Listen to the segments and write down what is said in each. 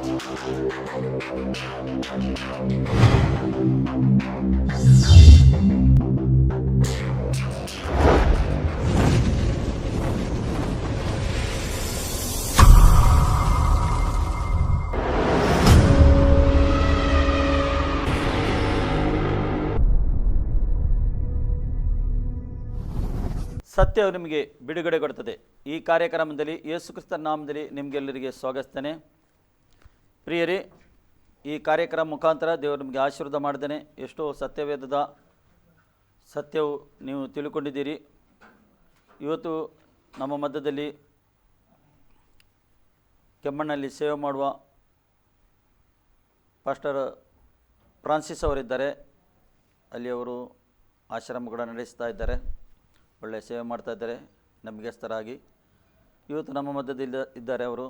ಸತ್ಯವು ನಿಮಗೆ ಬಿಡುಗಡೆ ಕೊಡುತ್ತದೆ. ಈ ಕಾರ್ಯಕ್ರಮದಲ್ಲಿ ಯೇಸು ಕ್ರಿಸ್ತನ ನಾಮದಲ್ಲಿ ನಿಮಗೆಲ್ಲರಿಗೆ ಸ್ವಾಗತಿಸ್ತೇನೆ. ಪ್ರಿಯರೇ, ಈ ಕಾರ್ಯಕ್ರಮ ಮುಖಾಂತರ ದೇವರು ನಿಮಗೆ ಆಶೀರ್ವಾದ ಮಾಡಿದ್ದೇನೆ. ಎಷ್ಟೋ ಸತ್ಯವೇದದ ಸತ್ಯವು ನೀವು ತಿಳ್ಕೊಂಡಿದ್ದೀರಿ. ಇವತ್ತು ನಮ್ಮ ಮಧ್ಯದಲ್ಲಿ ಕೆಮ್ಮಣ್ಣಲ್ಲಿ ಸೇವೆ ಮಾಡುವ ಪಾಸ್ಟರ್ ಫ್ರಾನ್ಸಿಸ್ ಅವರಿದ್ದಾರೆ. ಅಲ್ಲಿ ಅವರು ಆಶ್ರಮ ಕೂಡ ನಡೆಸ್ತಾ ಇದ್ದಾರೆ, ಒಳ್ಳೆಯ ಸೇವೆ ಮಾಡ್ತಾಯಿದ್ದಾರೆ ನಂಬಿಕೆಸ್ಥರಾಗಿ. ಇವತ್ತು ನಮ್ಮ ಮಧ್ಯದಲ್ಲಿ ಇದ್ದಾರೆ ಅವರು.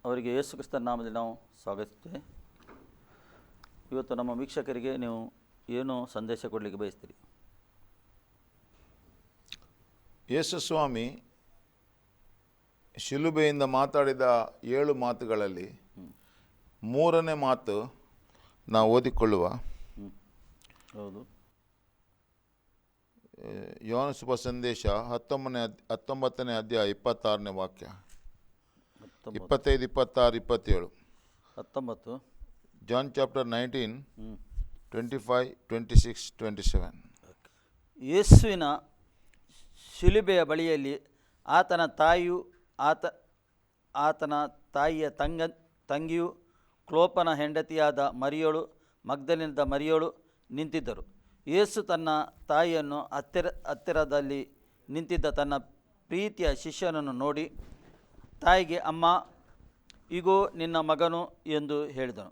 ಅವರಿಗೆ ಯೇಸು ಕ್ರಿಸ್ತನ ನಾಮದಲ್ಲಿ ನಾವು ಸ್ವಾಗತಿಸ್ತೇವೆ. ಇವತ್ತು ನಮ್ಮ ವೀಕ್ಷಕರಿಗೆ ನೀವು ಏನು ಸಂದೇಶ ಕೊಡಲಿಕ್ಕೆ ಬಯಸ್ತೀರಿ? ಯೇಸು ಸ್ವಾಮಿ ಶಿಲುಬೆಯಿಂದ ಮಾತಾಡಿದ 7 ಮಾತುಗಳಲ್ಲಿ 3ನೇ ಮಾತು ನಾವು ಓದಿಕೊಳ್ಳುವ. ಹೌದು. ಯೋಹಾನ ಶುಭ ಸಂದೇಶ 19ನೇ ಅಧ್ಯಾಯ 26ನೇ ವಾಕ್ಯ, 25, 26, 27. 19. John chapter 19, 25, 26, 27. ಯೇಸುವಿನ ಶಿಲುಬೆಯ ಬಳಿಯಲ್ಲಿ ಆತನ ತಾಯಿಯು ಆತನ ತಾಯಿಯ ತಂಗಿಯು ಕ್ಲೋಪನ ಹೆಂಡತಿಯಾದ ಮರಿಯೋಳು, ಮಗ್ದಲಿನದ ಮರಿಯೋಳು ನಿಂತಿದ್ದರು. ಯೇಸು ತನ್ನ ತಾಯಿಯನ್ನು ಹತ್ತಿರದಲ್ಲಿ ನಿಂತಿದ್ದ ತನ್ನ ಪ್ರೀತಿಯ ಶಿಷ್ಯನನ್ನು ನೋಡಿ ತಾಯಿಗೆ, ಅಮ್ಮ, ಇಗೋ ನಿನ್ನ ಮಗನು ಎಂದು ಹೇಳಿದನು.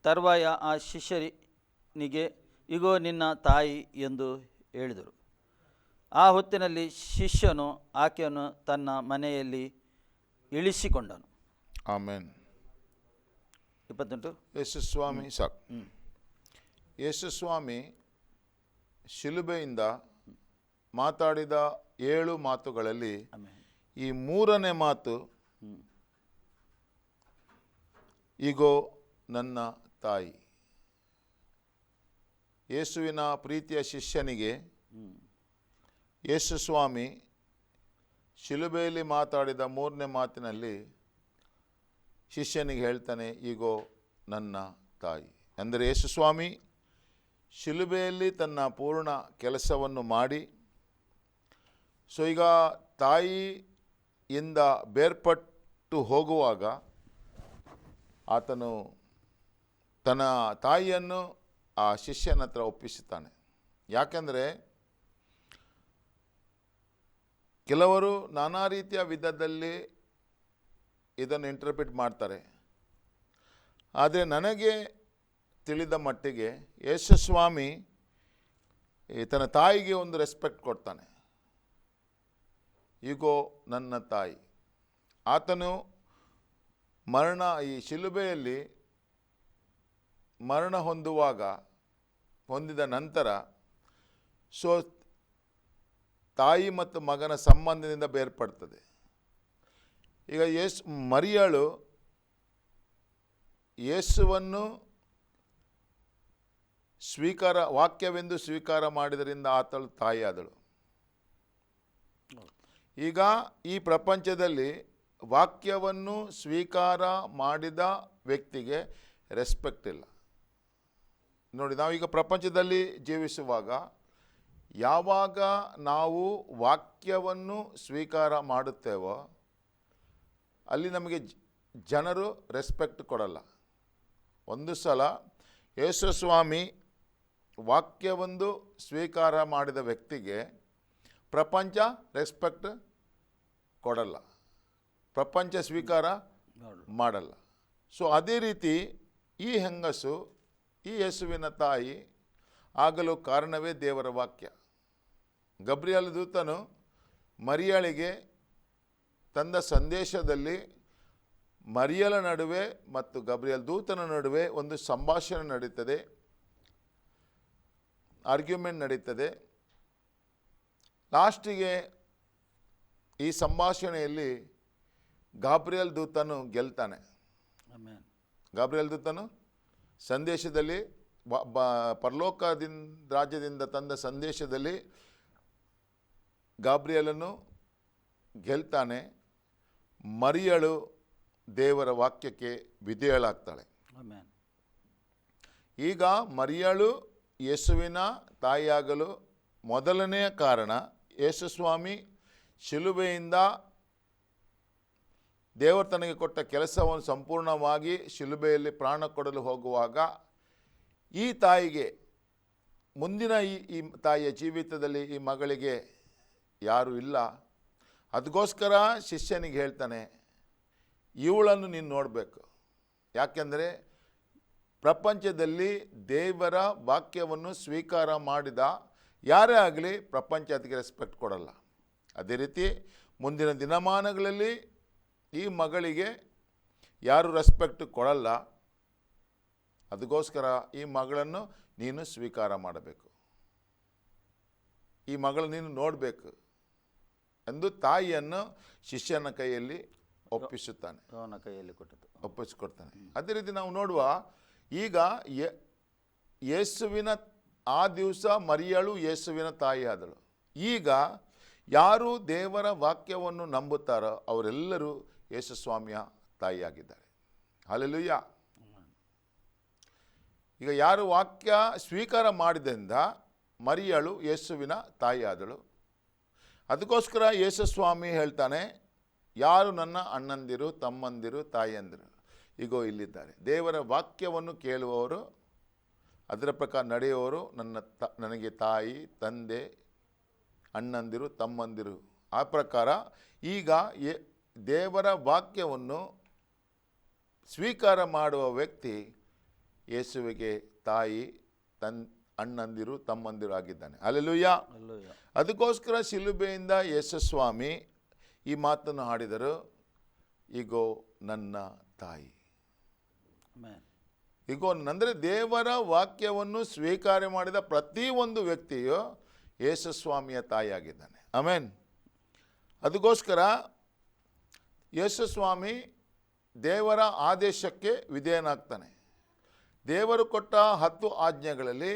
ತರುವಾಯ ಆ ಶಿಷ್ಯನಿಗೆ, ಇಗೋ ನಿನ್ನ ತಾಯಿ ಎಂದು ಹೇಳಿದರು. ಆ ಹೊತ್ತಿನಲ್ಲಿ ಶಿಷ್ಯನು ಆಕೆಯನ್ನು ತನ್ನ ಮನೆಯಲ್ಲಿ ಇಳಿಸಿಕೊಂಡನು. ಆಮೆನ್. 28. ಯೇಸು ಸ್ವಾಮಿ ಸಾಕು. ಯೇಸು ಸ್ವಾಮಿ ಶಿಲುಬೆಯಿಂದ ಮಾತಾಡಿದ 7 ಮಾತುಗಳಲ್ಲಿ ಈ 3ನೇ ಮಾತು, ಇಗೋ ನನ್ನ ತಾಯಿ. ಯೇಸುವಿನ ಪ್ರೀತಿಯ ಶಿಷ್ಯನಿಗೆ ಯೇಸು ಸ್ವಾಮಿ ಶಿಲುಬೆಯಲ್ಲಿ ಮಾತಾಡಿದ 3ನೇ ಮಾತಿನಲ್ಲಿ ಶಿಷ್ಯನಿಗೆ ಹೇಳ್ತಾನೆ, ಇಗೋ ನನ್ನ ತಾಯಿ. ಅಂದರೆ ಯೇಸು ಸ್ವಾಮಿ ಶಿಲುಬೆಯಲ್ಲಿ ತನ್ನ ಪೂರ್ಣ ಕೆಲಸವನ್ನು ಮಾಡಿ, ಸೊ ಈಗ ತಾಯಿಯಿಂದ ಬೇರ್ಪಟ್ಟು ಹೋಗುವಾಗ ಆತನು ತನ್ನ ತಾಯಿಯನ್ನು ಆ ಶಿಷ್ಯನ ಹತ್ರ ಒಪ್ಪಿಸುತ್ತಾನೆ. ಯಾಕೆಂದರೆ ಕೆಲವರು ನಾನಾ ರೀತಿಯ ವಿಧದಲ್ಲಿ ಇದನ್ನು ಇಂಟರ್ಪ್ರಿಟ್ ಮಾಡ್ತಾರೆ. ಆದರೆ ನನಗೆ ತಿಳಿದ ಮಟ್ಟಿಗೆ ಯೇಸು ಸ್ವಾಮಿ ತನ್ನ ತಾಯಿಗೆ ಒಂದು ರೆಸ್ಪೆಕ್ಟ್ ಕೊಡ್ತಾನೆ. ಈಗೋ ನನ್ನ ತಾಯಿ. ಆತನು ಈ ಶಿಲುಬೆಯಲ್ಲಿ ಮರಣ ಹೊಂದಿದ ನಂತರ ಸೊ ತಾಯಿ ಮತ್ತು ಮಗನ ಸಂಬಂಧದಿಂದ ಬೇರ್ಪಡ್ತದೆ. ಈಗ ಮರಿಯಳು ಯೇಸುವನ್ನು ವಾಕ್ಯವೆಂದು ಸ್ವೀಕಾರ ಮಾಡಿದರಿಂದ ಆತಳು ತಾಯಿಯಾದಳು. ಈಗ ಈ ಪ್ರಪಂಚದಲ್ಲಿ ವಾಕ್ಯವನ್ನು ಸ್ವೀಕಾರ ಮಾಡಿದ ವ್ಯಕ್ತಿಗೆ ರೆಸ್ಪೆಕ್ಟ್ ಇಲ್ಲ. ನೋಡಿ, ನಾವೀಗ ಪ್ರಪಂಚದಲ್ಲಿ ಜೀವಿಸುವಾಗ ಯಾವಾಗ ನಾವು ವಾಕ್ಯವನ್ನು ಸ್ವೀಕಾರ ಮಾಡುತ್ತೇವೋ ಅಲ್ಲಿ ನಮಗೆ ಜನರು ರೆಸ್ಪೆಕ್ಟ್ ಕೊಡಲ್ಲ. ಒಂದು ಸಲ ಯೇಸು ಸ್ವಾಮಿ ವಾಕ್ಯವೊಂದು ಸ್ವೀಕಾರ ಮಾಡಿದ ವ್ಯಕ್ತಿಗೆ ಪ್ರಪಂಚ ರೆಸ್ಪೆಕ್ಟ್ ಕೊಡಲ್ಲ, ಪ್ರಪಂಚ ಸ್ವೀಕಾರ ಮಾಡಲ್ಲ. ಸೊ ಅದೇ ರೀತಿ ಈ ಹೆಂಗಸು, ಈ ಯೇಸುವಿನ ತಾಯಿ ಆಗಲು ಕಾರಣವೇ ದೇವರ ವಾಕ್ಯ. ಗಬ್ರಿಯಲ್ ದೂತನು ಮರಿಯಳಿಗೆ ತಂದ ಸಂದೇಶದಲ್ಲಿ ಮರಿಯಳ ನಡುವೆ ಮತ್ತು ಗಬ್ರಿಯಲ್ ದೂತನ ನಡುವೆ ಒಂದು ಸಂಭಾಷಣೆ ನಡೀತದೆ, ಆರ್ಗ್ಯುಮೆಂಟ್ ನಡೀತದೆ. ಲಾಸ್ಟಿಗೆ ಈ ಸಂಭಾಷಣೆಯಲ್ಲಿ ಗಾಬ್ರಿಯಲ್ ದೂತನು ಗೆಲ್ತಾನೆ. ಆಮೆನ್. ಗಾಬ್ರಿಯೇಲ್ ದೂತನು ಸಂದೇಶದಲ್ಲಿ ಪರಲೋಕದಿಂದ ರಾಜ್ಯದಿಂದ ತಂದ ಸಂದೇಶದಲ್ಲಿ ಗಾಬ್ರಿಯೇಲನು ಗೆಲ್ತಾನೆ. ಮರಿಯಳು ದೇವರ ವಾಕ್ಯಕ್ಕೆ ವಿಧೇಯಳಾಗ್ತಾಳೆ. ಆಮೆನ್. ಈಗ ಮರಿಯಳು ಯೇಸುವಿನ ತಾಯಿಯಾಗಲು ಮೊದಲನೆಯ ಕಾರಣ, ಯೇಸು ಸ್ವಾಮಿ ಶಿಲುಬೆಯಿಂದ ದೇವರು ತನಗೆ ಕೊಟ್ಟ ಕೆಲಸವನ್ನು ಸಂಪೂರ್ಣವಾಗಿ ಶಿಲುಬೆಯಲ್ಲಿ ಪ್ರಾಣ ಕೊಡಲು ಹೋಗುವಾಗ ಈ ತಾಯಿಗೆ ಮುಂದಿನ ಈ ತಾಯಿಯ ಜೀವಿತದಲ್ಲಿ ಈ ಮಗಳಿಗೆ ಯಾರೂ ಇಲ್ಲ. ಅದಕ್ಕೋಸ್ಕರ ಶಿಷ್ಯನಿಗೆ ಹೇಳ್ತಾನೆ, ಇವಳನ್ನು ನೀನು ನೋಡಬೇಕು. ಯಾಕೆಂದರೆ ಪ್ರಪಂಚದಲ್ಲಿ ದೇವರ ವಾಕ್ಯವನ್ನು ಸ್ವೀಕಾರ ಮಾಡಿದ ಯಾರೇ ಆಗಲಿ ಪ್ರಪಂಚ ಅದಕ್ಕೆ ರೆಸ್ಪೆಕ್ಟ್ ಕೊಡಲ್ಲ. ಅದೇ ರೀತಿ ಮುಂದಿನ ದಿನಮಾನಗಳಲ್ಲಿ ಈ ಮಗಳಿಗೆ ಯಾರು ರೆಸ್ಪೆಕ್ಟ್ ಕೊಡಲ್ಲ. ಅದಕ್ಕೋಸ್ಕರ ಈ ಮಗಳನ್ನು ನೀನು ಸ್ವೀಕಾರ ಮಾಡಬೇಕು, ಈ ಮಗಳನ್ನು ನೀನು ನೋಡಬೇಕು ಎಂದು ತಾಯಿಯನ್ನು ಶಿಷ್ಯನ ಕೈಯಲ್ಲಿ ಒಪ್ಪಿಸುತ್ತಾನೆ, ಅವನ ಕೈಯಲ್ಲಿ ಒಪ್ಪಿಸಿಕೊಡ್ತಾನೆ. ಅದೇ ರೀತಿ ನಾವು ನೋಡುವ, ಈಗ ಯೇಸುವಿನ ಆ ದಿವಸ ಮರಿಯಳು ಯೇಸುವಿನ ತಾಯಿ ಆದಳು. ಈಗ ಯಾರು ದೇವರ ವಾಕ್ಯವನ್ನು ನಂಬುತ್ತಾರೋ ಅವರೆಲ್ಲರೂ ಯೇಸು ಸ್ವಾಮಿಯ ತಾಯಿಯಾಗಿದ್ದಾರೆ. ಹಲ್ಲೆಲೂಯಾ. ಈಗ ಯಾರು ವಾಕ್ಯ ಸ್ವೀಕಾರ ಮಾಡಿದ್ದರಿಂದ ಮರಿಯಳು ಯೇಸುವಿನ ತಾಯಿ ಆದಳು. ಅದಕ್ಕೋಸ್ಕರ ಯೇಸು ಸ್ವಾಮಿ ಹೇಳ್ತಾನೆ, ಯಾರು ನನ್ನ ಅಣ್ಣಂದಿರು, ತಮ್ಮಂದಿರು, ತಾಯಿಯಂದಿರು ಈಗೋ ಇಲ್ಲಿದ್ದಾರೆ. ದೇವರ ವಾಕ್ಯವನ್ನು ಕೇಳುವವರು, ಅದರ ಪ್ರಕಾರ ನಡೆಯುವವರು ನನಗೆ ತಾಯಿ, ತಂದೆ, ಅಣ್ಣಂದಿರು, ತಮ್ಮಂದಿರು. ಆ ಪ್ರಕಾರ ಈಗ ದೇವರ ವಾಕ್ಯವನ್ನು ಸ್ವೀಕಾರ ಮಾಡುವ ವ್ಯಕ್ತಿ ಯೇಸುವಿಗೆ ತಾಯಿ, ಅಣ್ಣಂದಿರು, ತಮ್ಮಂದಿರು ಆಗಿದ್ದಾನೆ. ಹಲ್ಲೆಲೂಯಾ. ಅದಕ್ಕೋಸ್ಕರ ಶಿಲುಬೆಯಿಂದ ಯೇಸು ಸ್ವಾಮಿ ಈ ಮಾತನ್ನು ಹಾಡಿದರು, ಈಗೋ ನನ್ನ ತಾಯಿ. ಈಗೋ ಅಂದರೆ ದೇವರ ವಾಕ್ಯವನ್ನು ಸ್ವೀಕಾರ ಮಾಡಿದ ಪ್ರತಿಯೊಂದು ವ್ಯಕ್ತಿಯು ಯೇಸು ಸ್ವಾಮಿಯ ತಾಯಿಯಾಗಿದ್ದಾನೆ. ಆಮೆನ್. ಅದಕ್ಕೋಸ್ಕರ ಯೇಸು ಸ್ವಾಮಿ ದೇವರ ಆದೇಶಕ್ಕೆ ವಿಧೇಯನಾಗ್ತಾನೆ. ದೇವರು ಕೊಟ್ಟ 10 ಆಜ್ಞೆಗಳಲ್ಲಿ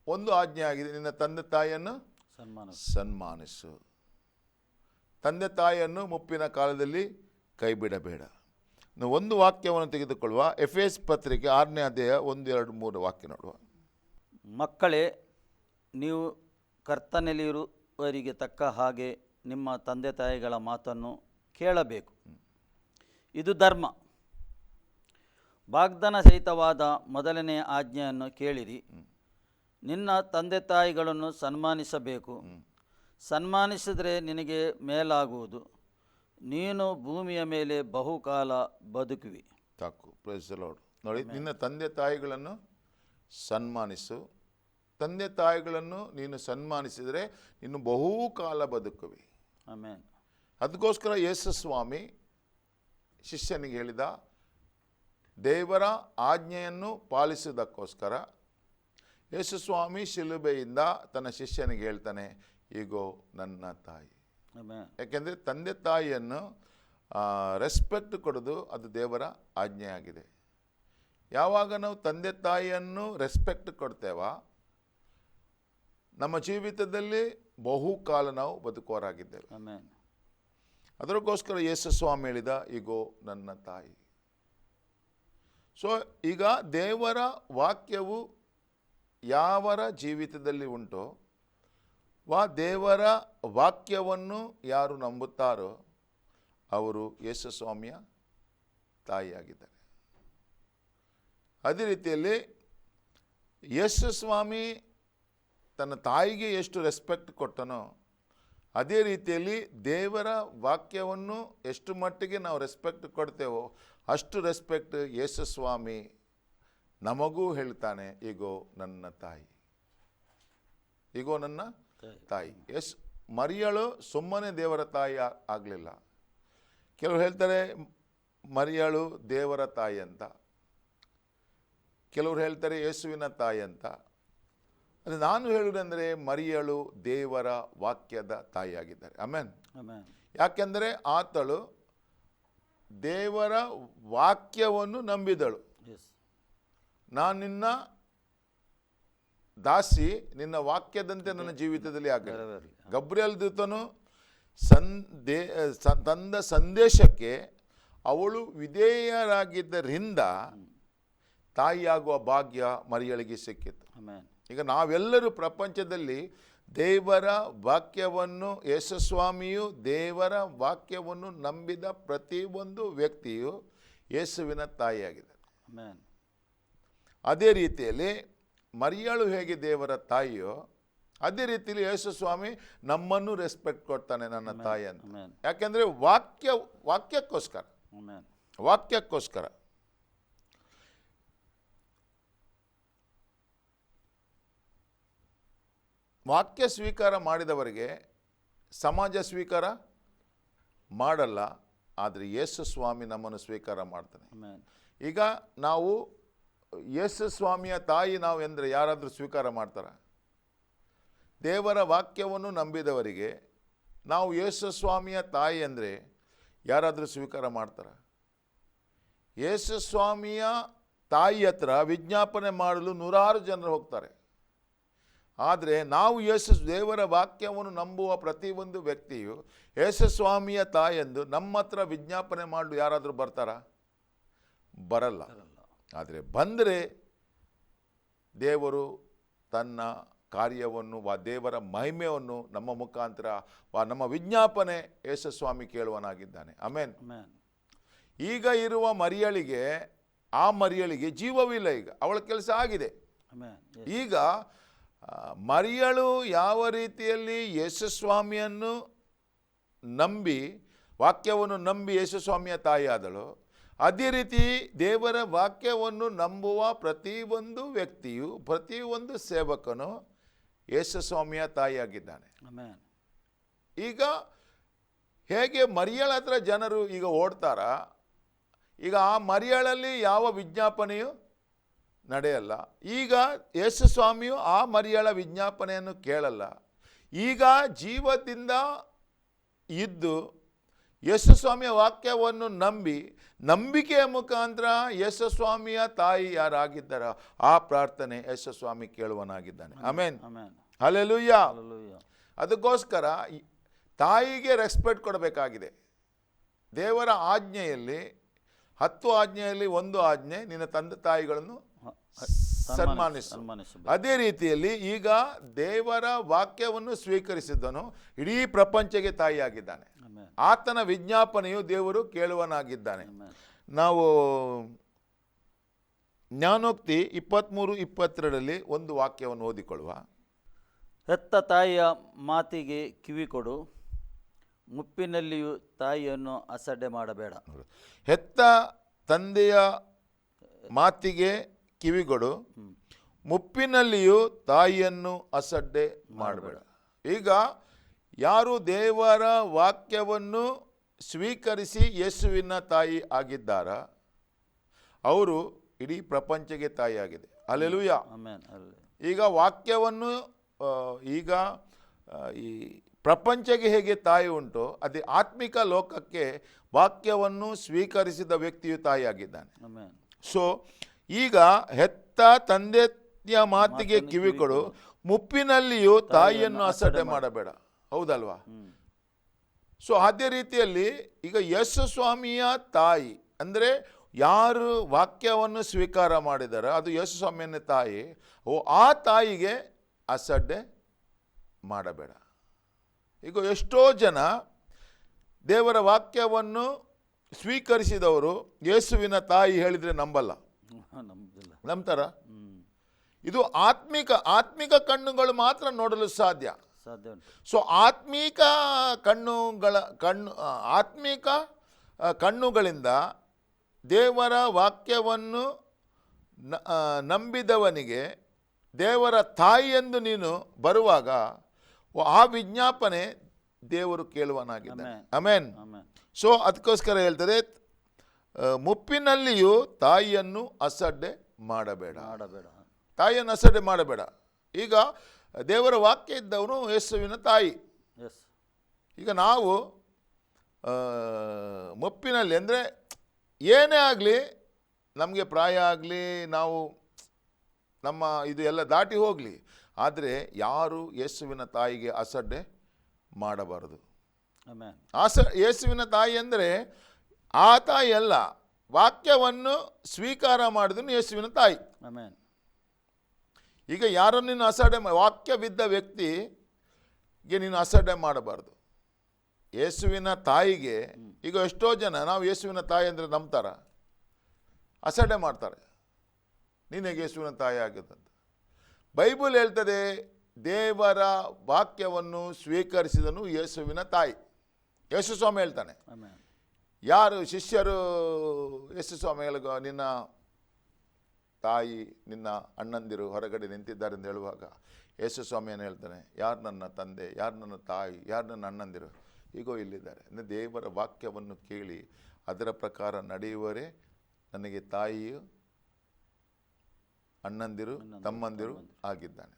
ಒಂದು ಆಜ್ಞೆ ಆಗಿದೆ, ನಿನ್ನ ತಂದೆ ತಾಯಿಯನ್ನು ಸನ್ಮಾನಿಸು. ತಂದೆ ತಾಯಿಯನ್ನು ಮುಪ್ಪಿನ ಕಾಲದಲ್ಲಿ ಕೈ ಬಿಡಬೇಡ. ನಾವು ಒಂದು ವಾಕ್ಯವನ್ನು ತೆಗೆದುಕೊಳ್ಳುವ, ಎಫೆಸ ಪತ್ರಿಕೆ 6ನೇ ಅಧ್ಯಾಯ 1, 2, 3 ವಾಕ್ಯ ನೋಡುವ. ಮಕ್ಕಳೇ, ನೀವು ಕರ್ತನಲ್ಲಿರುವವರಿಗೆ ತಕ್ಕ ಹಾಗೆ ನಿಮ್ಮ ತಂದೆ ತಾಯಿಗಳ ಮಾತನ್ನು ಕೇಳಬೇಕು, ಇದು ಧರ್ಮ. ವಾಗ್ದಾನ ಸಹಿತವಾದ ಮೊದಲನೆಯ ಆಜ್ಞೆಯನ್ನು ಕೇಳಿರಿ, ನಿನ್ನ ತಂದೆ ತಾಯಿಗಳನ್ನು ಸನ್ಮಾನಿಸಬೇಕು, ಸನ್ಮಾನಿಸಿದರೆ ನಿನಗೆ ಮೇಲಾಗುವುದು, ನೀನು ಭೂಮಿಯ ಮೇಲೆ ಬಹುಕಾಲ ಬದುಕುವಿ. ಸಾಕು. Praise the Lord. ನೋಡಿ, ನಿನ್ನ ತಂದೆ ತಾಯಿಗಳನ್ನು ಸನ್ಮಾನಿಸು. ತಂದೆ ತಾಯಿಗಳನ್ನು ನೀನು ಸನ್ಮಾನಿಸಿದರೆ ನೀನು ಬಹುಕಾಲ ಬದುಕುವಿ. ಆಮೆನ್. ಅದಕ್ಕೋಸ್ಕರ ಯೇಸು ಸ್ವಾಮಿ ಶಿಷ್ಯನಿಗೆ ಹೇಳಿದ, ದೇವರ ಆಜ್ಞೆಯನ್ನು ಪಾಲಿಸುವುದಕ್ಕೋಸ್ಕರ ಯೇಸು ಸ್ವಾಮಿ ಶಿಲುಬೆಯಿಂದ ತನ್ನ ಶಿಷ್ಯನಿಗೆ ಹೇಳ್ತಾನೆ, ಈಗೋ ನನ್ನ ತಾಯಿ. ಯಾಕೆಂದರೆ ತಂದೆ ತಾಯಿಯನ್ನು ರೆಸ್ಪೆಕ್ಟ್ ಕೊಡೋದು ಅದು ದೇವರ ಆಜ್ಞೆಯಾಗಿದೆ. ಯಾವಾಗ ನಾವು ತಂದೆ ತಾಯಿಯನ್ನು ರೆಸ್ಪೆಕ್ಟ್ ಕೊಡ್ತೇವೋ ನಮ್ಮ ಜೀವಿತದಲ್ಲಿ ಬಹುಕಾಲ ನಾವು ಬದುಕುವರಾಗಿದ್ದೇವೆ. ಅದಕ್ಕೋಸ್ಕರ ಯೇಸು ಸ್ವಾಮಿ ಹೇಳಿದ, ಈಗೋ ನನ್ನ ತಾಯಿ. ಸೊ ಈಗ ದೇವರ ವಾಕ್ಯವು ಯಾವರ ಜೀವಿತದಲ್ಲಿ ಉಂಟೋ ದೇವರ ವಾಕ್ಯವನ್ನು ಯಾರು ನಂಬುತ್ತಾರೋ ಅವರು ಯೇಸು ಸ್ವಾಮಿಯ ತಾಯಿಯಾಗಿದ್ದಾರೆ. ಅದೇ ರೀತಿಯಲ್ಲಿ ಯೇಸು ಸ್ವಾಮಿ ತನ್ನ ತಾಯಿಗೆ ಎಷ್ಟು ರೆಸ್ಪೆಕ್ಟ್ ಕೊಟ್ಟನೋ ಅದೇ ರೀತಿಯಲ್ಲಿ ದೇವರ ವಾಕ್ಯವನ್ನು ಎಷ್ಟು ಮಟ್ಟಿಗೆ ನಾವು ರೆಸ್ಪೆಕ್ಟ್ ಕೊಡ್ತೇವೋ ಅಷ್ಟು ರೆಸ್ಪೆಕ್ಟ್ ಯೇಸು ಸ್ವಾಮಿ ನಮಗೂ ಹೇಳ್ತಾನೆ, ಈಗೋ ನನ್ನ ತಾಯಿ, ಈಗೋ ನನ್ನ ತಾಯಿ. ಮರಿಯಳು ಸುಮ್ಮನೆ ದೇವರ ತಾಯಿ ಆಗಲಿಲ್ಲ. ಕೆಲವರು ಹೇಳ್ತಾರೆ ಮರಿಯಳು ದೇವರ ತಾಯಿ ಅಂತ, ಕೆಲವರು ಹೇಳ್ತಾರೆ ಯೇಸುವಿನ ತಾಯಿ ಅಂತ. ಅದು ನಾನು ಹೇಳುವುದಂದರೆ ಮರಿಯಳು ದೇವರ ವಾಕ್ಯದ ತಾಯಿಯಾಗಿದ್ದಾರೆ. ಆಮೆನ್. ಯಾಕೆಂದರೆ ಆತಳು ದೇವರ ವಾಕ್ಯವನ್ನು ನಂಬಿದಳು. ಎಸ್. ನಾನು ನಿನ್ನ ದಾಸಿ, ನಿನ್ನ ವಾಕ್ಯದಂತೆ ನನ್ನ ಜೀವಿತದಲ್ಲಿ ಆಗಲಿ. ನೆರವೇರಲಿ. ಗಬ್ರಿಯಲ್ ದೂತನು ತಂದ ಸಂದೇಶಕ್ಕೆ ಅವಳು ವಿಧೇಯರಾಗಿದ್ದರಿಂದ ತಾಯಿಯಾಗುವ ಭಾಗ್ಯ ಮರಿಯಳಿಗೆ ಸಿಕ್ಕಿತು. ಆಮೆನ್. ಈಗ ನಾವೆಲ್ಲರೂ ಪ್ರಪಂಚದಲ್ಲಿ ದೇವರ ವಾಕ್ಯವನ್ನು, ಯೇಸುಸ್ವಾಮಿಯು ದೇವರ ವಾಕ್ಯವನ್ನು ನಂಬಿದ ಪ್ರತಿಯೊಂದು ವ್ಯಕ್ತಿಯು ಯೇಸುವಿನ ತಾಯಿಯಾಗಿದ್ದಾರೆ. ಆಮೆನ್. ಅದೇ ರೀತಿಯಲ್ಲಿ ಮರಿಯಳು ಹೇಗೆ ದೇವರ ತಾಯಿಯೋ ಅದೇ ರೀತಿಯಲ್ಲಿ ಯೇಸುಸ್ವಾಮಿ ನಮ್ಮನ್ನು ರೆಸ್ಪೆಕ್ಟ್ ಕೊಡ್ತಾನೆ, ನನ್ನ ತಾಯಿ ಅಂತ. ಆಮೆನ್. ಯಾಕೆಂದರೆ ವಾಕ್ಯಕ್ಕೋಸ್ಕರ ಆಮೆನ್. ವಾಕ್ಯಕ್ಕೋಸ್ಕರ. ವಾಕ್ಯ ಸ್ವೀಕಾರ ಮಾಡಿದವರಿಗೆ ಸಮಾಜ ಸ್ವೀಕಾರ ಮಾಡಲ್ಲ, ಆದರೆ ಯೇಸು ಸ್ವಾಮಿ ನಮ್ಮನ್ನು ಸ್ವೀಕಾರ ಮಾಡ್ತಾನೆ. ಆಮೆನ್. ಈಗ ನಾವು ಯೇಸು ಸ್ವಾಮಿಯ ತಾಯಿ ನಾವು ಎಂದರೆ ಯಾರಾದರೂ ಸ್ವೀಕಾರ ಮಾಡ್ತಾರ? ದೇವರ ವಾಕ್ಯವನ್ನು ನಂಬಿದವರಿಗೆ ನಾವು ಯೇಸು ಸ್ವಾಮಿಯ ತಾಯಿ ಅಂದರೆ ಯಾರಾದರೂ ಸ್ವೀಕಾರ ಮಾಡ್ತಾರ? ಯೇಸು ಸ್ವಾಮಿಯ ತಾಯಿ ಹತ್ರ ವಿಜ್ಞಾಪನೆ ಮಾಡಲು ನೂರಾರು ಜನರು ಹೋಗ್ತಾರೆ. ಆದರೆ ನಾವು ದೇವರ ವಾಕ್ಯವನ್ನು ನಂಬುವ ಪ್ರತಿಯೊಂದು ವ್ಯಕ್ತಿಯು ಯೇಸು ಸ್ವಾಮಿಯ ತಾಯಿಯೆಂದು ನಮ್ಮ ಹತ್ರ ವಿಜ್ಞಾಪನೆ ಮಾಡಲು ಯಾರಾದರೂ ಬರ್ತಾರಾ? ಬರಲ್ಲ. ಆದರೆ ಬಂದರೆ ದೇವರು ತನ್ನ ಕಾರ್ಯವನ್ನು ದೇವರ ಮಹಿಮೆಯನ್ನು ನಮ್ಮ ಮುಖಾಂತರ ನಮ್ಮ ವಿಜ್ಞಾಪನೆ ಯೇಸು ಸ್ವಾಮಿ ಕೇಳುವನಾಗಿದ್ದಾನೆ. ಆಮೆನ್. ಈಗ ಇರುವ ಮರಿಯಳಿಗೆ, ಆ ಮರಿಯಳಿಗೆ ಜೀವವಿಲ್ಲ. ಈಗ ಅವಳ ಕೆಲಸ ಆಗಿದೆ. ಈಗ ಮರಿಯಳು ಯಾವ ರೀತಿಯಲ್ಲಿ ಯೇಸುಸ್ವಾಮಿಯನ್ನು ನಂಬಿ, ವಾಕ್ಯವನ್ನು ನಂಬಿ ಯೇಸುಸ್ವಾಮಿಯ ತಾಯಿ ಆದಳು, ಅದೇ ರೀತಿ ದೇವರ ವಾಕ್ಯವನ್ನು ನಂಬುವ ಪ್ರತಿಯೊಂದು ವ್ಯಕ್ತಿಯು, ಪ್ರತಿಯೊಂದು ಸೇವಕನು ಯೇಸುಸ್ವಾಮಿಯ ತಾಯಿಯಾಗಿದ್ದಾನೆ. ಈಗ ಹೇಗೆ ಮರಿಯಳ ಹತ್ರ ಜನರು ಈಗ ಓಡ್ತಾರ, ಈಗ ಆ ಮರಿಯಳಲ್ಲಿ ಯಾವ ವಿಜ್ಞಾಪನೆಯು ನಡೆಯಲ್ಲ. ಈಗ ಯೇಸುಸ್ವಾಮಿಯು ಆ ಮರಿಯಳ ವಿಜ್ಞಾಪನೆಯನ್ನು ಕೇಳಲ್ಲ. ಈಗ ಜೀವದಿಂದ ಇದ್ದು ಯೇಸುಸ್ವಾಮಿಯ ವಾಕ್ಯವನ್ನು ನಂಬಿ, ನಂಬಿಕೆಯ ಮುಖಾಂತರ ಯೇಸುಸ್ವಾಮಿಯ ತಾಯಿ ಯಾರಾಗಿದ್ದಾರೋ ಆ ಪ್ರಾರ್ಥನೆ ಯೇಸುಸ್ವಾಮಿ ಕೇಳುವನಾಗಿದ್ದಾನೆ. ಆಮೆನ್. ಹಲ್ಲೆಲೂಯ. ಅದಕ್ಕೋಸ್ಕರ ತಾಯಿಗೆ ರೆಸ್ಪೆಕ್ಟ್ ಕೊಡಬೇಕಾಗಿದೆ. ದೇವರ ಆಜ್ಞೆಯಲ್ಲಿ 10 ಆಜ್ಞೆಯಲ್ಲಿ ಒಂದು ಆಜ್ಞೆ, ನಿನ್ನ ತಂದೆ ತಾಯಿಗಳನ್ನು ಸನ್ಮಾನಿಸು. ಅದೇ ರೀತಿಯಲ್ಲಿ ಈಗ ದೇವರ ವಾಕ್ಯವನ್ನು ಸ್ವೀಕರಿಸಿದ್ದನು ಇಡೀ ಪ್ರಪಂಚಕ್ಕೆ ತಾಯಿಯಾಗಿದ್ದಾನೆ. ಆತನ ವಿಜ್ಞಾಪನೆಯು ದೇವರು ಕೇಳುವನಾಗಿದ್ದಾನೆ. ನಾವು ಜ್ಞಾನೋಕ್ತಿ 23-22 ಒಂದು ವಾಕ್ಯವನ್ನು ಓದಿಕೊಳ್ಳುವ. ಹೆತ್ತ ತಾಯಿಯ ಮಾತಿಗೆ ಕಿವಿ ಕೊಡು, ಮುಪ್ಪಿನಲ್ಲಿಯೂ ತಾಯಿಯನ್ನು ಅಸಡ್ಡೆ ಮಾಡಬೇಡ. ಹೆತ್ತ ತಂದೆಯ ಮಾತಿಗೆ ಕಿವಿಗೊಡು, ಮುಪ್ಪಿನಲ್ಲಿಯೂ ತಾಯಿಯನ್ನು ಅಸಡ್ಡೆ ಮಾಡಬೇಡ. ಈಗ ಯಾರು ದೇವರ ವಾಕ್ಯವನ್ನು ಸ್ವೀಕರಿಸಿ ಯೇಸುವಿನ ತಾಯಿ ಆಗಿದ್ದಾರ, ಅವರು ಇಡೀ ಪ್ರಪಂಚಕ್ಕೆ ತಾಯಿಯಾಗಿದೆ. ಹಲ್ಲೆಲೂಯ. ಈಗ ವಾಕ್ಯವನ್ನು ಈಗ ಈ ಪ್ರಪಂಚಕ್ಕೆ ಹೇಗೆ ತಾಯಿ ಉಂಟು, ಅದೇ ಆತ್ಮಿಕ ಲೋಕಕ್ಕೆ ವಾಕ್ಯವನ್ನು ಸ್ವೀಕರಿಸಿದ ವ್ಯಕ್ತಿಯು ತಾಯಿಯಾಗಿದ್ದಾನೆ. ಸೊ ಈಗ ಹೆತ್ತ ತಂದೆಯ ಮಾತಿಗೆ ಕಿವಿಗಳು, ಮುಪ್ಪಿನಲ್ಲಿಯೂ ತಾಯಿಯನ್ನು ಅಸಡ್ಡೆ ಮಾಡಬೇಡ. ಹೌದಲ್ವಾ? ಸೊ ಅದೇ ರೀತಿಯಲ್ಲಿ ಈಗ ಯೇಸುಸ್ವಾಮಿಯ ತಾಯಿ ಅಂದರೆ ಯಾರು ವಾಕ್ಯವನ್ನು ಸ್ವೀಕಾರ ಮಾಡಿದಾರೋ ಅದು ಯೇಸುಸ್ವಾಮಿಯ ತಾಯಿ. ಆ ತಾಯಿಗೆ ಅಸಡ್ಡೆ ಮಾಡಬೇಡ. ಈಗ ಎಷ್ಟೋ ಜನ ದೇವರ ವಾಕ್ಯವನ್ನು ಸ್ವೀಕರಿಸಿದವರು ಯೇಸುವಿನ ತಾಯಿ ಹೇಳಿದರೆ ನಂಬಲ್ಲ. ನಂಬ್ತಾರ? ಇದು ಆತ್ಮಿಕ ಕಣ್ಣುಗಳು ಮಾತ್ರ ನೋಡಲು ಸಾಧ್ಯ. ಸೊ ಆತ್ಮಿಕ ಕಣ್ಣುಗಳಿಂದ ದೇವರ ವಾಕ್ಯವನ್ನು ನಂಬಿದವನಿಗೆ ದೇವರ ತಾಯಿ ಎಂದು ನೀನು ಬರುವಾಗ ಆ ವಿಜ್ಞಾಪನೆ ದೇವರು ಕೇಳುವನಾಗಿದ್ದಾನೆ. ಆಮೆನ್. ಸೊ ಅದಕ್ಕೋಸ್ಕರ ಹೇಳ್ತದೆ, ಮುಪ್ಪಿನಲ್ಲಿಯೂ ತಾಯಿಯನ್ನು ಅಸಡ್ಡೆ ಮಾಡಬೇಡ. ತಾಯಿಯನ್ನು ಅಸಡ್ಡೆ ಮಾಡಬೇಡ. ಈಗ ದೇವರ ವಾಕ್ಯ ಇದ್ದವನು ಯೇಸುವಿನ ತಾಯಿ. ಈಗ ನಾವು ಮುಪ್ಪಿನಲ್ಲಿ, ಅಂದರೆ ಏನೇ ಆಗಲಿ, ನಮಗೆ ಪ್ರಾಯ ಆಗಲಿ, ನಾವು ನಮ್ಮ ಇದು ಎಲ್ಲ ದಾಟಿ ಹೋಗಲಿ, ಆದರೆ ಯಾರು ಯೇಸುವಿನ ತಾಯಿಗೆ ಅಸಡ್ಡೆ ಮಾಡಬಾರದು. ಆಮೆನ್. ಯೇಸುವಿನ ತಾಯಿ ಅಂದರೆ ಆ ತಾಯಿ ಅಲ್ಲ, ವಾಕ್ಯವನ್ನು ಸ್ವೀಕಾರ ಮಾಡಿದ್ರು ಯೇಸುವಿನ ತಾಯಿ. ಆಮೆನ್. ಈಗ ಯಾರನ್ನು ನೀನು ಅಸಡ್ಡೆ ವಾಕ್ಯವಿದ್ದ ವ್ಯಕ್ತಿಗೆ ನೀನು ಅಸಡ್ಡೆ ಮಾಡಬಾರ್ದು. ಯೇಸುವಿನ ತಾಯಿಗೆ, ಈಗ ಎಷ್ಟೋ ಜನ ನಾವು ಯೇಸುವಿನ ತಾಯಿ ಅಂದರೆ ನಂಬ್ತಾರ, ಅಸಡ್ಡೆ ಮಾಡ್ತಾರೆ, ನಿನಗೆ ಯೇಸುವಿನ ತಾಯಿ ಆಗುತ್ತಂತ. ಬೈಬಲ್ ಹೇಳ್ತದೆ, ದೇವರ ವಾಕ್ಯವನ್ನು ಸ್ವೀಕರಿಸಿದನು ಯೇಸುವಿನ ತಾಯಿ. ಯೇಸು ಸ್ವಾಮಿ ಹೇಳ್ತಾನೆ, ಆಮೆನ್. ಯಾರು ಶಿಷ್ಯರು ಯೇಸು ಸ್ವಾಮಿ ನಿನ್ನ ತಾಯಿ ನಿನ್ನ ಅಣ್ಣಂದಿರು ಹೊರಗಡೆ ನಿಂತಿದ್ದಾರೆ ಅಂತ ಹೇಳುವಾಗ ಯೇಸು ಸ್ವಾಮಿ ಏನು ಹೇಳ್ತಾನೆ, ಯಾರು ನನ್ನ ತಂದೆ, ಯಾರು ನನ್ನ ತಾಯಿ, ಯಾರು ನನ್ನ ಅಣ್ಣಂದಿರು, ಈಗೋ ಇಲ್ಲಿದ್ದಾರೆ. ಅಂದರೆ ದೇವರ ವಾಕ್ಯವನ್ನು ಕೇಳಿ ಅದರ ಪ್ರಕಾರ ನಡೆಯುವವರೇ ನನಗೆ ತಾಯಿಯು, ಅಣ್ಣಂದಿರು, ತಮ್ಮಂದಿರು ಆಗಿದ್ದಾನೆ.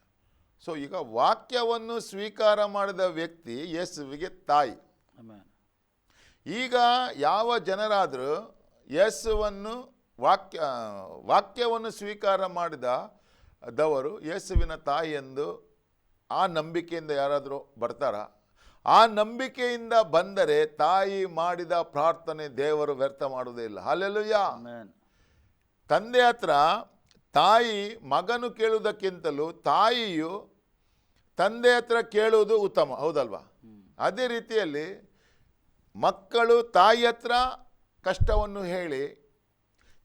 ಸೊ ಈಗ ವಾಕ್ಯವನ್ನು ಸ್ವೀಕಾರ ಮಾಡಿದ ವ್ಯಕ್ತಿ ಯೇಸುವಿಗೆ ತಾಯಿ. ಆಮೆನ್. ಈಗ ಯಾವ ಜನರಾದರೂ ಯೇಸುವನ್ನು ವಾಕ್ಯವನ್ನು ಸ್ವೀಕಾರ ಮಾಡಿದವರು ಯೇಸುವಿನ ತಾಯಿ ಎಂದು ಆ ನಂಬಿಕೆಯಿಂದ ಯಾರಾದರೂ ಬರ್ತಾರಾ? ಆ ನಂಬಿಕೆಯಿಂದ ಬಂದರೆ ತಾಯಿ ಮಾಡಿದ ಪ್ರಾರ್ಥನೆ ದೇವರು ವ್ಯರ್ಥ ಮಾಡುವುದೇ ಇಲ್ಲ. ಹಲ್ಲೆಲೂಯಾ. ಆಮೆನ್. ತಂದೆ ಹತ್ರ ತಾಯಿ ಮಗನು ಕೇಳುವುದಕ್ಕಿಂತಲೂ ತಾಯಿಯು ತಂದೆ ಹತ್ರ ಕೇಳುವುದು ಉತ್ತಮ, ಹೌದಲ್ವಾ? ಅದೇ ರೀತಿಯಲ್ಲಿ ಮಕ್ಕಳು ತಾಯಿ ಹತ್ರ ಕಷ್ಟವನ್ನು ಹೇಳಿ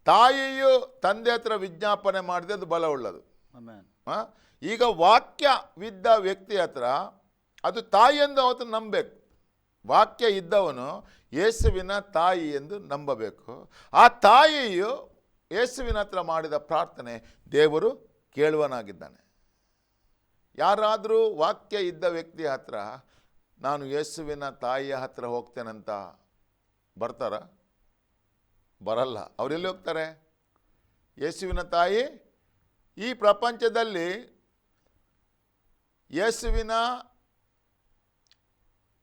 ತಾಯಿಯು ತಂದೆ ಹತ್ರ ವಿಜ್ಞಾಪನೆ ಮಾಡಿದೆ, ಅದು ಬಲ ಉಳ್ಳದು. ಆಮೆನ್. ಈಗ ವಾಕ್ಯವಿದ್ದ ವ್ಯಕ್ತಿ ಹತ್ರ ಅದು ತಾಯಿ ಎಂದು ಅವತ್ತು ನಂಬಬೇಕು. ವಾಕ್ಯ ಇದ್ದವನು ಯೇಸುವಿನ ತಾಯಿ ಎಂದು ನಂಬಬೇಕು. ಆ ತಾಯಿಯು ಯೇಸುವಿನ ಹತ್ರ ಮಾಡಿದ ಪ್ರಾರ್ಥನೆ ದೇವರು ಕೇಳುವನಾಗಿದ್ದಾನೆ. ಯಾರಾದರೂ ವಾಕ್ಯ ಇದ್ದ ವ್ಯಕ್ತಿಯ ಹತ್ರ ನಾನು ಯೇಸುವಿನ ತಾಯಿಯ ಹತ್ರ ಹೋಗ್ತೇನಂತ ಬರ್ತಾರ? ಬರಲ್ಲ. ಅವರೆಲ್ಲಿ ಹೋಗ್ತಾರೆ? ಯೇಸುವಿನ ತಾಯಿ ಈ ಪ್ರಪಂಚದಲ್ಲಿ ಯೇಸುವಿನ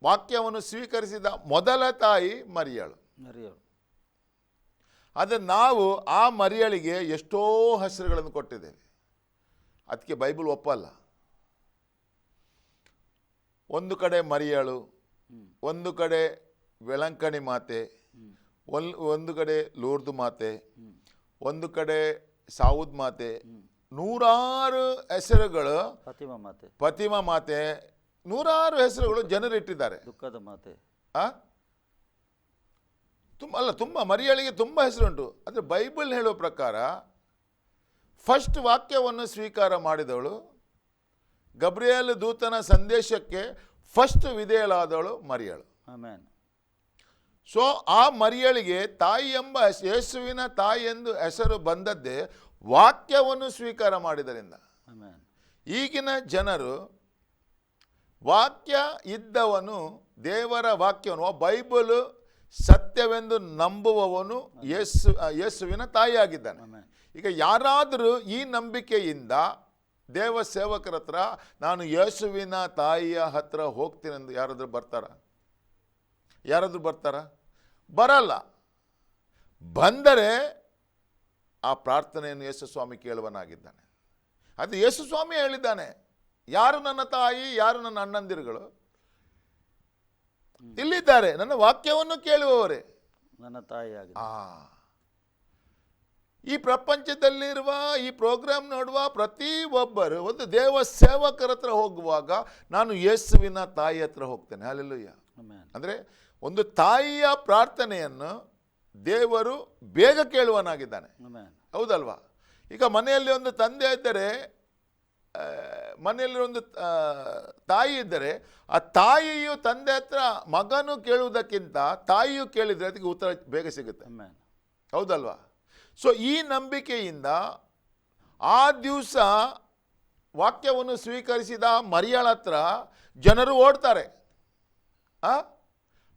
ವಾಕ್ಯವನ್ನು ಸ್ವೀಕರಿಸಿದ ಮೊದಲ ತಾಯಿ ಮರಿಯಳು. ಆದರೆ ನಾವು ಆ ಮರಿಯಳಿಗೆ ಎಷ್ಟೋ ಹೆಸರುಗಳನ್ನು ಕೊಟ್ಟಿದ್ದೇವೆ. ಅದಕ್ಕೆ ಬೈಬಲ್ ಒಪ್ಪಲ್ಲ. ಒಂದು ಕಡೆ ಮರಿಯಳು, ಒಂದು ಕಡೆ ವೆಳಂಕಣಿ ಮಾತೆ, ಒಂದು ಕಡೆ ಲೂರ್ದು ಮಾತೆ, ಒಂದು ಕಡೆ ಸಾವುದ್ ಮಾತೆ, ನೂರಾರು ಹೆಸರುಗಳು, ಫತಿಮಾ ಮಾತೆ, ನೂರಾರು ಹೆಸರುಗಳು ಜನರು ಇಟ್ಟಿದ್ದಾರೆ. ದುಃಖದ ಮಾತೆ ತುಂಬ ಮರಿಯಳಿಗೆ ತುಂಬ ಹೆಸರುಂಟು. ಆದರೆ ಬೈಬಲ್ ಹೇಳೋ ಪ್ರಕಾರ ಫಸ್ಟ್ ವಾಕ್ಯವನ್ನು ಸ್ವೀಕಾರ ಮಾಡಿದವಳು, ಗಬ್ರಿಯೇಲ್ ದೂತನ ಸಂದೇಶಕ್ಕೆ ಫಸ್ಟ್ ವಿಧೇಯಳಾದವಳು ಮರಿಯಳು. ಆಮೆನ್. ಸೊ ಆ ಮರಿಯಳಿಗೆ ತಾಯಿ ಎಂಬ ಯೇಸುವಿನ ತಾಯಿ ಎಂದು ಹೆಸರು ಬಂದದ್ದೇ ವಾಕ್ಯವನ್ನು ಸ್ವೀಕಾರ ಮಾಡಿದರಿಂದ. ಆಮೆನ್. ಈಗಿನ ಜನರು ವಾಕ್ಯ ಇದ್ದವನು, ದೇವರ ವಾಕ್ಯವನ್ನು, ಬೈಬಲ್ ಸತ್ಯವೆಂದು ನಂಬುವವನು ಯೇಸುವಿನ ತಾಯಿಯಾಗಿದ್ದಾನೆ. ಈಗ ಯಾರಾದರೂ ಈ ನಂಬಿಕೆಯಿಂದ ದೇವ ಸೇವಕರ ಹತ್ರ ನಾನು ಯೇಸುವಿನ ತಾಯಿಯ ಹತ್ರ ಹೋಗ್ತೀನೆಂದು ಯಾರಾದರೂ ಬರ್ತಾರ? ಬರಲ್ಲ. ಬಂದರೆ ಆ ಪ್ರಾರ್ಥನೆಯನ್ನು ಯೇಸು ಸ್ವಾಮಿ ಕೇಳುವನಾಗಿದ್ದಾನೆ. ಅದು ಯೇಸು ಸ್ವಾಮಿ ಹೇಳಿದ್ದಾನೆ, ಯಾರು ನನ್ನ ತಾಯಿ, ಯಾರು ನನ್ನ ಅಣ್ಣಂದಿರುಗಳು ಇಲ್ಲಿದ್ದಾರೆ, ನನ್ನ ವಾಕ್ಯವನ್ನು ಕೇಳುವವರೇ ನನ್ನ ತಾಯಿ. ಈ ಪ್ರಪಂಚದಲ್ಲಿರುವ ಈ ಪ್ರೋಗ್ರಾಮ್ ನೋಡುವ ಪ್ರತಿಯೊಬ್ಬರು ಒಂದು ದೇವ ಸೇವಕರ ಹತ್ರ ಹೋಗುವಾಗ ನಾನು ಯೇಸುವಿನ ತಾಯಿ ಹತ್ರ ಹೋಗ್ತೇನೆ. ಹಲ್ಲೆಲೂಯಾ. ಅಂದರೆ ಒಂದು ತಾಯಿಯ ಪ್ರಾರ್ಥನೆಯನ್ನು ದೇವರು ಬೇಗ ಕೇಳುವನಾಗಿದ್ದಾನೆ, ಹೌದಲ್ವಾ? ಈಗ ಮನೆಯಲ್ಲಿ ಒಂದು ತಂದೆ ಇದ್ದರೆ, ಮನೆಯಲ್ಲಿ ಒಂದು ತಾಯಿ ಇದ್ದರೆ, ಆ ತಾಯಿಯು ತಂದೆ ಹತ್ರ ಮಗನು ಕೇಳುವುದಕ್ಕಿಂತ ತಾಯಿಯು ಕೇಳಿದರೆ ಅದಕ್ಕೆ ಉತ್ತರ ಬೇಗ ಸಿಗುತ್ತೆ, ಹೌದಲ್ವಾ? ಸೊ ಈ ನಂಬಿಕೆಯಿಂದ ಆ ದಿವಸ ವಾಕ್ಯವನ್ನು ಸ್ವೀಕರಿಸಿದ ಮರಿಯಳ ಹತ್ರ ಜನರು ಓಡ್ತಾರೆ.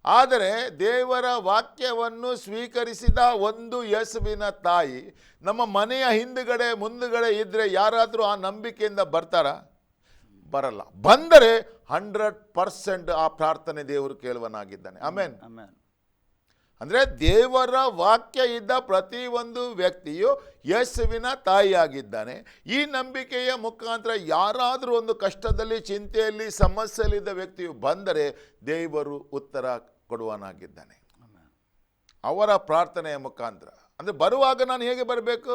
ಆದರೆ ದೇವರ ವಾಕ್ಯವನ್ನು ಸ್ವೀಕರಿಸಿದ ಒಂದು ಯೇಸುವಿನ ತಾಯಿ ನಮ್ಮ ಮನೆಯ ಹಿಂದುಗಡೆ ಮುಂದುಗಡೆ ಇದ್ದರೆ ಯಾರಾದರೂ ಆ ನಂಬಿಕೆಯಿಂದ ಬರ್ತಾರ? ಬರಲ್ಲ. ಬಂದರೆ 100% ಆ ಪ್ರಾರ್ಥನೆ ದೇವರು ಕೇಳುವನಾಗಿದ್ದಾನೆ. ಆಮೆನ್. ಅಂದರೆ ದೇವರ ವಾಕ್ಯ ಇದ್ದ ಪ್ರತಿಯೊಂದು ವ್ಯಕ್ತಿಯು ಯೇಸುವಿನ ತಾಯಿಯಾಗಿದ್ದಾನೆ. ಈ ನಂಬಿಕೆಯ ಮುಖಾಂತರ ಯಾರಾದರೂ ಒಂದು ಕಷ್ಟದಲ್ಲಿ, ಚಿಂತೆಯಲ್ಲಿ, ಸಮಸ್ಯೆಯಲ್ಲಿದ್ದ ವ್ಯಕ್ತಿಯು ಬಂದರೆ ದೇವರು ಉತ್ತರ ಕೊಡುವನಾಗಿದ್ದಾನೆ ಅವರ ಪ್ರಾರ್ಥನೆಯ ಮುಖಾಂತರ. ಅಂದರೆ ಬರುವಾಗ ನಾನು ಹೇಗೆ ಬರಬೇಕು?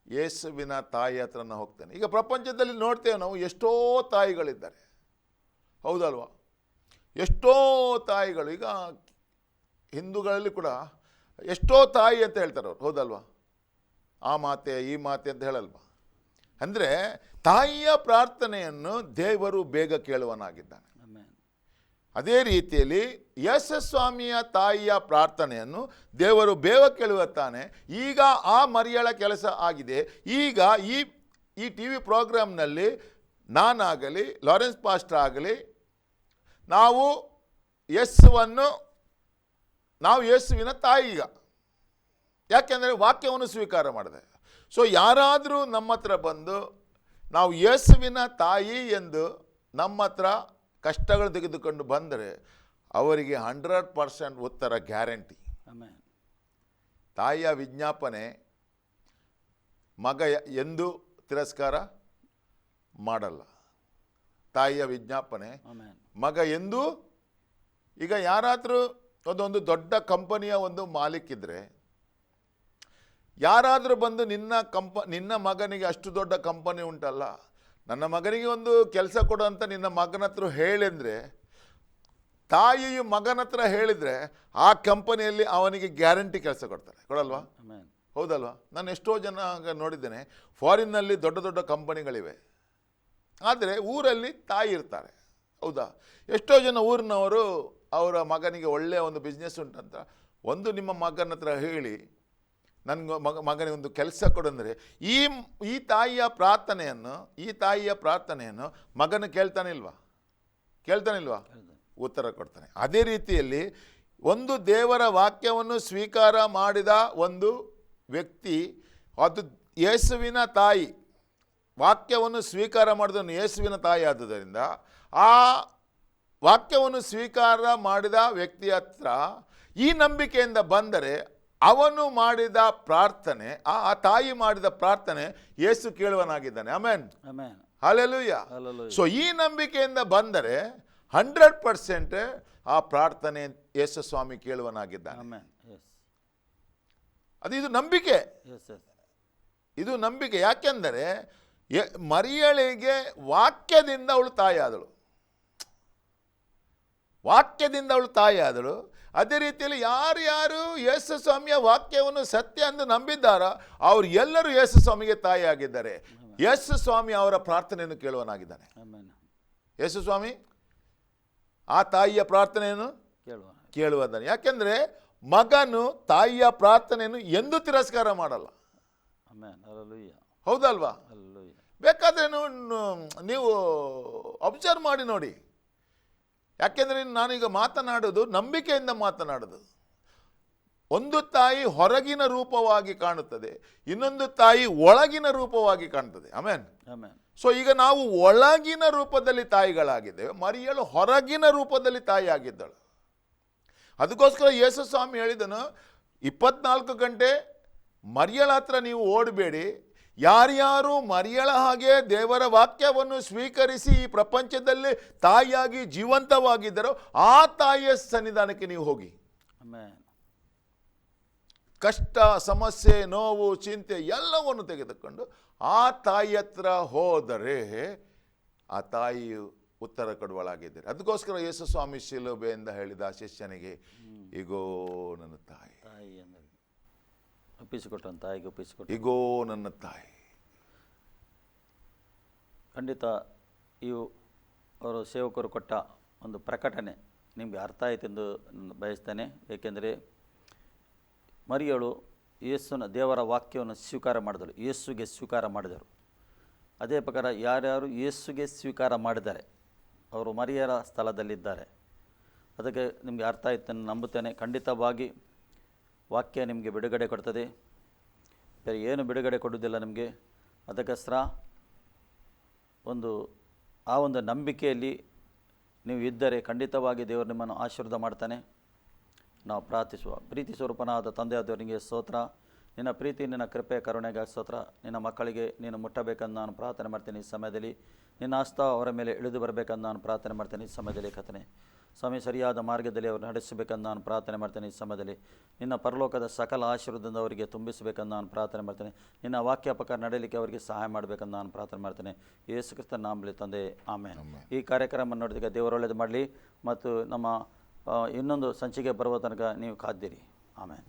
ಯೇಸುವಿನ ತಾಯಿ ಹತ್ರ ನಾನು ಹೋಗ್ತೇನೆ. ಈಗ ಪ್ರಪಂಚದಲ್ಲಿ ನೋಡ್ತೇವೆ ನಾವು, ಎಷ್ಟೋ ತಾಯಿಗಳಿದ್ದಾರೆ, ಹೌದಲ್ವಾ? ಎಷ್ಟೋ ತಾಯಿಗಳು. ಈಗ ಹಿಂದೂಗಳಲ್ಲಿ ಕೂಡ ಎಷ್ಟೋ ತಾಯಿ ಅಂತ ಹೇಳ್ತಾರೆ ಅವರು, ಹೌದಲ್ವಾ? ಆ ಮಾತೆ ಈ ಮಾತೆ ಅಂತ ಹೇಳಲ್ವಾ? ಅಂದರೆ ತಾಯಿಯ ಪ್ರಾರ್ಥನೆಯನ್ನು ದೇವರು ಬೇಗ ಕೇಳುವನಾಗಿದ್ದಾನೆ. ಅದೇ ರೀತಿಯಲ್ಲಿ ಯೇಸುಸ್ವಾಮಿಯ ತಾಯಿಯ ಪ್ರಾರ್ಥನೆಯನ್ನು ದೇವರು ಬೇಗ ಕೇಳುತ್ತಾನೆ. ಈಗ ಆ ಮರಿಯಳ ಕೆಲಸ ಆಗಿದೆ. ಈಗ ಈ ಟಿ ವಿ ಪ್ರೋಗ್ರಾಮ್ನಲ್ಲಿ ನಾನಾಗಲಿ, ಲಾರೆನ್ಸ್ ಪಾಸ್ಟರ್ ಆಗಲಿ, ನಾವು ಯೇಸುವಿನ ತಾಯಿ ಈಗ, ಯಾಕೆಂದರೆ ವಾಕ್ಯವನ್ನು ಸ್ವೀಕಾರ ಮಾಡಿದೆ. ಸೊ ಯಾರಾದರೂ ನಮ್ಮ ಹತ್ರ ಬಂದು ನಾವು ಯೇಸುವಿನ ತಾಯಿ ಎಂದು ನಮ್ಮ ಹತ್ರ ಕಷ್ಟಗಳು ತೆಗೆದುಕೊಂಡು ಬಂದರೆ ಅವರಿಗೆ 100% ಉತ್ತರ ಗ್ಯಾರಂಟಿ. ತಾಯಿಯ ವಿಜ್ಞಾಪನೆ ಮಗ ಎಂದು ತಿರಸ್ಕಾರ ಮಾಡಲ್ಲ. ತಾಯಿಯ ವಿಜ್ಞಾಪನೆ ಮಗ ಎಂದು. ಈಗ ಯಾರಾದರೂ ಒಂದು ದೊಡ್ಡ ಕಂಪನಿಯ ಒಂದು ಮಾಲೀಕಿದ್ರೆ ಯಾರಾದರೂ ಬಂದು ನಿನ್ನ ಮಗನಿಗೆ ಅಷ್ಟು ದೊಡ್ಡ ಕಂಪನಿ ಉಂಟಲ್ಲ, ನನ್ನ ಮಗನಿಗೆ ಒಂದು ಕೆಲಸ ಕೊಡು ಅಂತ ನಿನ್ನ ಮಗನ ಹತ್ರ ಹೇಳಿದ್ರೆ, ತಾಯಿಯು ಮಗನ ಹತ್ರ ಹೇಳಿದರೆ ಆ ಕಂಪನಿಯಲ್ಲಿ ಅವನಿಗೆ ಗ್ಯಾರಂಟಿ ಕೆಲಸ ಕೊಡಲ್ವಾ? ಹೌದಲ್ವಾ? ನಾನು ಎಷ್ಟೋ ಜನ ನೋಡಿದ್ದೇನೆ, ಫಾರಿನ್ನಲ್ಲಿ ದೊಡ್ಡ ದೊಡ್ಡ ಕಂಪನಿಗಳಿವೆ, ಆದರೆ ಊರಲ್ಲಿ ತಾಯಿ ಇರ್ತಾರೆ, ಹೌದಾ? ಎಷ್ಟೋ ಜನ ಊರಿನವರು ಅವರ ಮಗನಿಗೆ ಒಳ್ಳೆಯ ಒಂದು ಬಿಸ್ನೆಸ್ ಉಂಟಂತ ಒಂದು ನಿಮ್ಮ ಮಗನ ಹತ್ರ ಹೇಳಿ ನನಗೆ ಮಗನಿಗೆ ಒಂದು ಕೆಲಸ ಕೊಡಂದರೆ ಈ ತಾಯಿಯ ಪ್ರಾರ್ಥನೆಯನ್ನು ಮಗನ ಕೇಳ್ತಾನಿಲ್ವಾ? ಉತ್ತರ ಕೊಡ್ತಾನೆ. ಅದೇ ರೀತಿಯಲ್ಲಿ ಒಂದು ದೇವರ ವಾಕ್ಯವನ್ನು ಸ್ವೀಕಾರ ಮಾಡಿದ ಒಂದು ವ್ಯಕ್ತಿ, ಅದು ಯೇಸುವಿನ ತಾಯಿ, ವಾಕ್ಯವನ್ನು ಸ್ವೀಕಾರ ಮಾಡಿದನು ಯೇಸುವಿನ ತಾಯಿ ಆದುದರಿಂದ ಆ ವಾಕ್ಯವನ್ನು ಸ್ವೀಕಾರ ಮಾಡಿದ ವ್ಯಕ್ತಿ ಹತ್ರ ಈ ನಂಬಿಕೆಯಿಂದ ಬಂದರೆ ಅವನು ಮಾಡಿದ ಪ್ರಾರ್ಥನೆ, ಆ ತಾಯಿ ಮಾಡಿದ ಪ್ರಾರ್ಥನೆ ಯೇಸು ಕೇಳುವನಾಗಿದ್ದಾನೆ. Amen, hallelujah. ಸೊ ಈ ನಂಬಿಕೆಯಿಂದ ಬಂದರೆ 100% ಆ ಪ್ರಾರ್ಥನೆ ಯೇಸು ಸ್ವಾಮಿ ಕೇಳುವನಾಗಿದ್ದಾನೆ. ಇದು ನಂಬಿಕೆ, ಇದು ನಂಬಿಕೆ. ಯಾಕೆಂದರೆ ಮರಿಯಳಿಗೆ ವಾಕ್ಯದಿಂದ ಅವಳು ತಾಯಿಯಾದಳು. ಅದೇ ರೀತಿಯಲ್ಲಿ ಯಾರ್ಯಾರು ಯೇಸು ಸ್ವಾಮಿಯ ವಾಕ್ಯವನ್ನು ಸತ್ಯ ಎಂದು ನಂಬಿದ್ದಾರೋ ಅವರು ಎಲ್ಲರೂ ಯೇಸು ಸ್ವಾಮಿಗೆ ತಾಯಿಯಾಗಿದ್ದಾರೆ. ಯೇಸು ಸ್ವಾಮಿ ಅವರ ಪ್ರಾರ್ಥನೆಯನ್ನು ಕೇಳುವನಾಗಿದ್ದಾನೆ. ಯೇಸು ಸ್ವಾಮಿ ಆ ತಾಯಿಯ ಪ್ರಾರ್ಥನೆಯನ್ನು ಕೇಳುವದಾನೆ. ಯಾಕೆಂದರೆ ಮಗನು ತಾಯಿಯ ಪ್ರಾರ್ಥನೆಯನ್ನು ಎಂದೂ ತಿರಸ್ಕಾರ ಮಾಡಲ್ಲ, ಹೌದಲ್ವಾ? ಬೇಕಾದರೆ ನೀವು ಅಬ್ಸರ್ವ್ ಮಾಡಿ ನೋಡಿ. ಯಾಕೆಂದರೆ ನಾನೀಗ ಮಾತನಾಡೋದು ನಂಬಿಕೆಯಿಂದ ಮಾತನಾಡೋದು. ಒಂದು ತಾಯಿ ಹೊರಗಿನ ರೂಪವಾಗಿ ಕಾಣುತ್ತದೆ, ಇನ್ನೊಂದು ತಾಯಿ ಒಳಗಿನ ರೂಪವಾಗಿ ಕಾಣುತ್ತದೆ. ಆಮೆನ್. ಸೊ ಈಗ ನಾವು ಒಳಗಿನ ರೂಪದಲ್ಲಿ ತಾಯಿಗಳಾಗಿದ್ದೇವೆ, ಮರಿಯಳು ಹೊರಗಿನ ರೂಪದಲ್ಲಿ ತಾಯಿ ಆಗಿದ್ದಳು. ಅದಕ್ಕೋಸ್ಕರ ಯೇಸು ಸ್ವಾಮಿ ಹೇಳಿದನು, 24 ಗಂಟೆ ಮರಿಯಳ ಹತ್ರ ನೀವು ಓಡಬೇಡಿ. ಯಾರ್ಯಾರು ಮರಿಯಳ ಹಾಗೆ ದೇವರ ವಾಕ್ಯವನ್ನು ಸ್ವೀಕರಿಸಿ ಈ ಪ್ರಪಂಚದಲ್ಲಿ ತಾಯಿಯಾಗಿ ಜೀವಂತವಾಗಿದ್ದರೋ ಆ ತಾಯಿಯ ಸನ್ನಿಧಾನಕ್ಕೆ ನೀವು ಹೋಗಿ. ಕಷ್ಟ, ಸಮಸ್ಯೆ, ನೋವು, ಚಿಂತೆ ಎಲ್ಲವನ್ನು ತೆಗೆದುಕೊಂಡು ಆ ತಾಯಿ ಹತ್ರ ಹೋದರೆ ಆ ತಾಯಿಯು ಉತ್ತರ ಕೊಡುವಳಾಗಿದ್ದಾರೆ. ಅದಕ್ಕೋಸ್ಕರ ಯೇಸು ಸ್ವಾಮಿ ಶಿಲುಬೆಯಿಂದ ಹೇಳಿದ ಆ ಶಿಷ್ಯನಿಗೆ, ಇಗೋ ನನ್ನ ತಾಯಿ, ಇಗೋ ನನ್ನ ತಾಯಿ. ಖಂಡಿತ ಇವು ಅವರು ಸೇವಕರು ಕೊಟ್ಟ ಒಂದು ಪ್ರಕಟಣೆ ನಿಮಗೆ ಅರ್ಥ ಆಯಿತೆಂದು ಬಯಸ್ತೇನೆ. ಏಕೆಂದರೆ ಮರಿಯಳು ಯೇಸುನ ದೇವರ ವಾಕ್ಯವನ್ನು ಸ್ವೀಕಾರ ಮಾಡಿದಳು, ಯೇಸುಗೆ ಸ್ವೀಕಾರ ಮಾಡಿದರು. ಅದೇ ಪ್ರಕಾರ ಯಾರ್ಯಾರು ಯೇಸುಗೆ ಸ್ವೀಕಾರ ಮಾಡಿದ್ದಾರೆ ಅವರು ಮರಿಯರ ಸ್ಥಳದಲ್ಲಿದ್ದಾರೆ. ಅದಕ್ಕೆ ನಿಮಗೆ ಅರ್ಥ ಆಯ್ತು ನಂಬುತ್ತೇನೆ. ಖಂಡಿತವಾಗಿ ವಾಕ್ಯ ನಿಮಗೆ ಬಿಡುಗಡೆ ಕೊಡ್ತದೆ, ಬೇರೆ ಏನು ಬಿಡುಗಡೆ ಕೊಡುವುದಿಲ್ಲ ನಿಮಗೆ. ಅದಕ್ಕೋಸ್ಕರ ಆ ಒಂದು ನಂಬಿಕೆಯಲ್ಲಿ ನೀವು ಇದ್ದರೆ ಖಂಡಿತವಾಗಿ ದೇವರು ನಿಮ್ಮನ್ನು ಆಶೀರ್ವಾದ ಮಾಡ್ತಾನೆ. ನಾವು ಪ್ರಾರ್ಥಿಸುವ. ಪ್ರೀತಿ ಸ್ವರೂಪನಾದ ತಂದೆಯಾದವನಿಗೆ ಸ್ತೋತ್ರ. ನಿನ್ನ ಪ್ರೀತಿ, ನಿನ್ನ ಕೃಪೆ, ಕರುಣೆಗಾಗಿ ಸ್ತೋತ್ರ. ನಿನ್ನ ಮಕ್ಕಳಿಗೆ ನೀನು ಮುಟ್ಟಬೇಕಂದು ನಾನು ಪ್ರಾರ್ಥನೆ ಮಾಡ್ತೀನಿ. ಈ ಸಮಯದಲ್ಲಿ ನಿನ್ನ ಹಸ್ತ ಅವರ ಮೇಲೆ ಇಳಿದು ಬರಬೇಕಂದು ನಾನು ಪ್ರಾರ್ಥನೆ ಮಾಡ್ತೇನೆ. ಈ ಸಮಯದಲ್ಲಿ ಕರ್ತನೇ ಸ್ವಾಮಿ, ಸರಿಯಾದ ಮಾರ್ಗದಲ್ಲಿ ಅವರು ನಡೆಸಬೇಕಂದು ನಾನು ಪ್ರಾರ್ಥನೆ ಮಾಡ್ತೇನೆ. ಈ ಸಮಯದಲ್ಲಿ ನಿನ್ನ ಪರಲೋಕದ ಸಕಲ ಆಶೀರ್ವಾದದಿಂದ ಅವರಿಗೆ ತುಂಬಿಸಬೇಕಂದು ನಾನು ಪ್ರಾರ್ಥನೆ ಮಾಡ್ತೇನೆ. ನಿನ್ನ ವಾಕ್ಯ ಪ್ರಕಾರ ನಡೆಯಲಿಕ್ಕೆ ಅವರಿಗೆ ಸಹಾಯ ಮಾಡಬೇಕಂದು ನಾನು ಪ್ರಾರ್ಥನೆ ಮಾಡ್ತೇನೆ. ಯೇಸು ಕ್ರಿಸ್ತನ ನಾಮದಲ್ಲಿ ತಂದೆ, ಆಮೇನ್. ಈ ಕಾರ್ಯಕ್ರಮ ನೋಡಿದಾಗ ದೇವರು ಒಳ್ಳೆಯದು ಮಾಡಲಿ ಮತ್ತು ನಮ್ಮ ಇನ್ನೊಂದು ಸಂಚಿಕೆ ಬರುವ ತನಕ ನೀವು ಕಾದಿರಿ. ಆಮೇನ್.